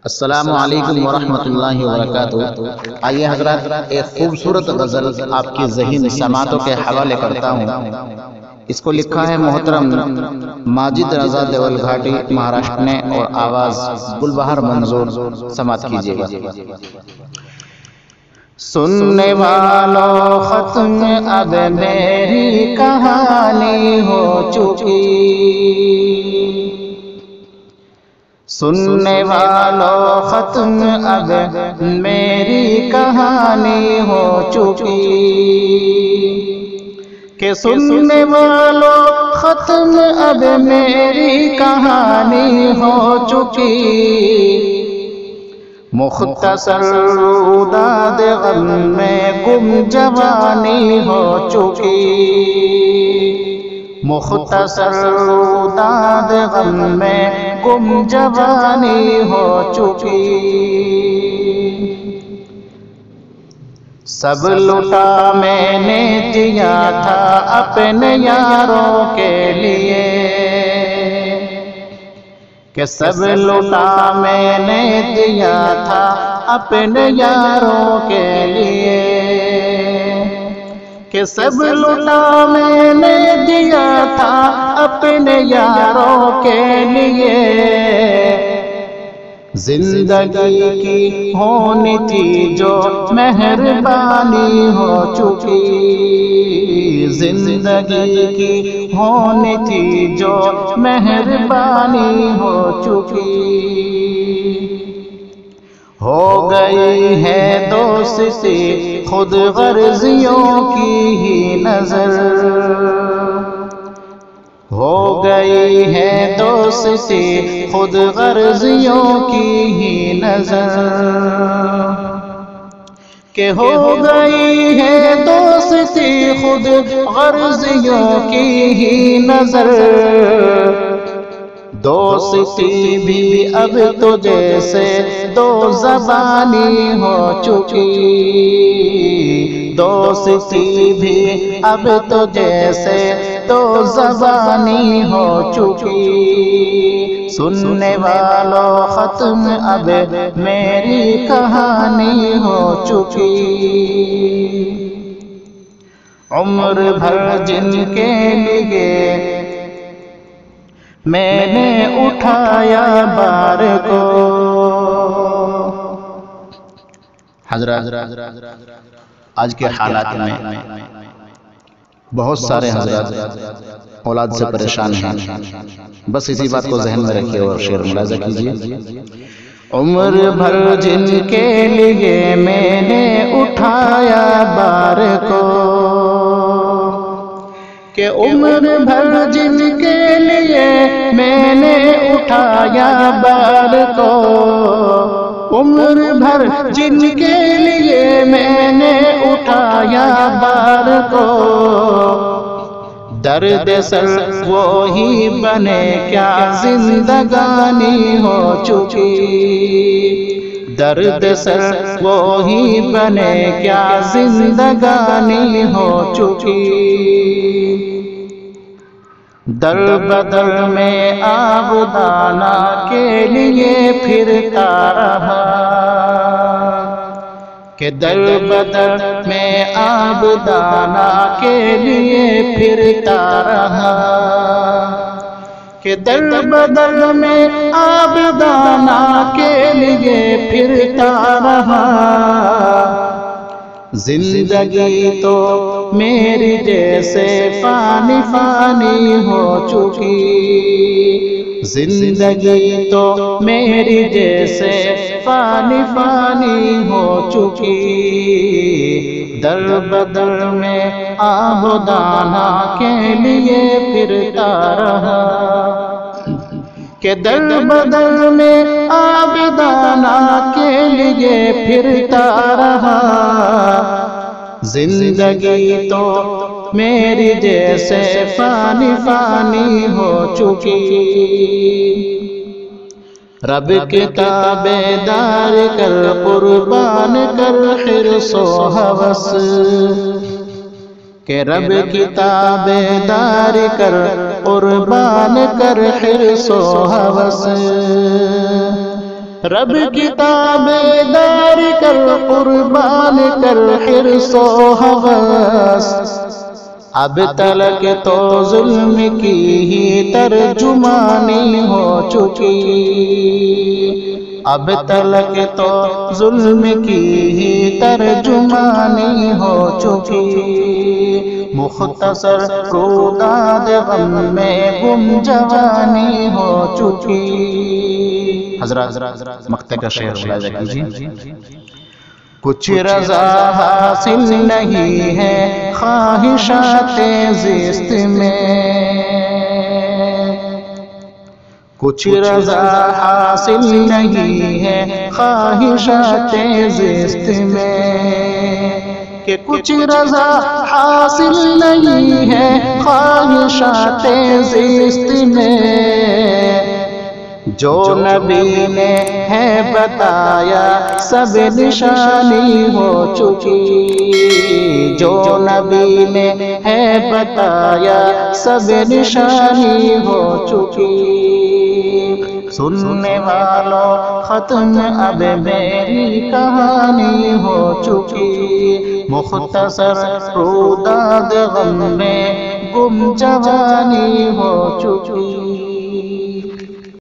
السلام علیکم ورحمۃ اللہ وبرکاتہ۔ آئیے حضرات ایک خوبصورت غزل آپ کی ذہین سماعتوں کے حوالے کرتا ہوں۔ اس کو لکھا ہے محترم ماجد رضا دیول گھاٹی مہاراشٹر نے، اور آواز گلبہار منظور، سماعت کیجیے گا۔ سننے والوں ختم اب میری کہانی ہو چکی، سننے والوں ختم اب میری کہانی ہو چکی، کہ سننے والوں ختم اب میری کہانی ہو چکی، مختصر روداد غم میں گم جوانی ہو چکی، مختصر روداد غم میں گم جوانی ہو چکی، سب لٹا میں نے دیا تھا اپنے یاروں کے لیے، کہ سب لٹا میں نے دیا تھا اپنے یاروں کے لیے، کہ سب لٹا میں نے دیا تھا اپنے یاروں کے لیے، زندگی کی ہونی تھی جو مہربانی ہو چکی، زندگی کی ہونی تھی جو مہربانی ہو چکی، ہو گئی ہے دوستی خود غرضیوں کی ہی نظر، ہو گئی ہے دوستی خود غرضیوں کی ہی نظر، کہ ہو گئی ہے دوستی خود غرضیوں کی ہی نظر، دوستی بھی اب تو جیسے دو زبانی ہو چکی، دوستی بھی اب تو جیسے دو زبانی ہو چکی، سننے والوں ختم اب میری کہانی ہو چکی، عمر بھر جن کے لیے میں نے اٹھایا بار کو، حضرات آج کے حالات میں بہت سارے حضرات اولاد سے پریشان ہیں، بس اسی بات کو ذہن میں رکھیے اور شعر ملاحظہ کیجیے۔ عمر بھر جن کے لیے میں نے اٹھایا بار کو، کہ عمر بھر جن کے لیے میں نے اٹھایا بار کو، عمر بھر جن کے لیے میں نے اٹھایا بار کو، درد سر وہی بنے کیا زندگانی ہو چکی، درد سر وہی بنے کیا زندگانی ہو چکی، در بدر میں آبدانہ کے لیے پھرتا رہا، کہ در بدر میں آبدانہ کے لیے پھرتا رہا، کہ در بدر میں آبدانہ کے لیے پھرتا رہا، زندگی تو میری جیسے فانی فانی ہو چکی، زندگی تو میری جیسے فانی فانی ہو چکی، در بدر میں آبدانہ کے لیے پھرتا رہا، کہ در بدر میں آبدانہ کے لیے پھرتا رہا، زندگی تو میری جیسے فانی فانی ہو چکی، رب کی تابعدار کر قربان کر حرص و ہوس، کہ رب کی تابعدار کر قربان کر حرص و ہوس، رب کی تابعدار کر قربان کر حرص و ہوس اب تلک تو ظلم کی ہی ترجمانی ہو چکی اب تلک تو ظلم کی ہی ترجمانی ہو چکی مختصر روداد غم میں گم جوانی ہو چکی حضرات مقطع کا شعر ملاحظہ کیجیے کچھ رضا حاصل نہیں ہے خواہشات زیست میں کچھ رضا حاصل نہیں ہے خواہشات زیست میں کہ کچھ رضا حاصل نہیں ہے خواہشات زیست میں جو نبی نے ہے بتایا سب نشانی ہو چکی جو نبی نے ہے بتایا سب نشانی ہو چکی سننے والوں ختم اب میری کہانی ہو چکی مختصر روداد غم میں گم جوانی ہو چکی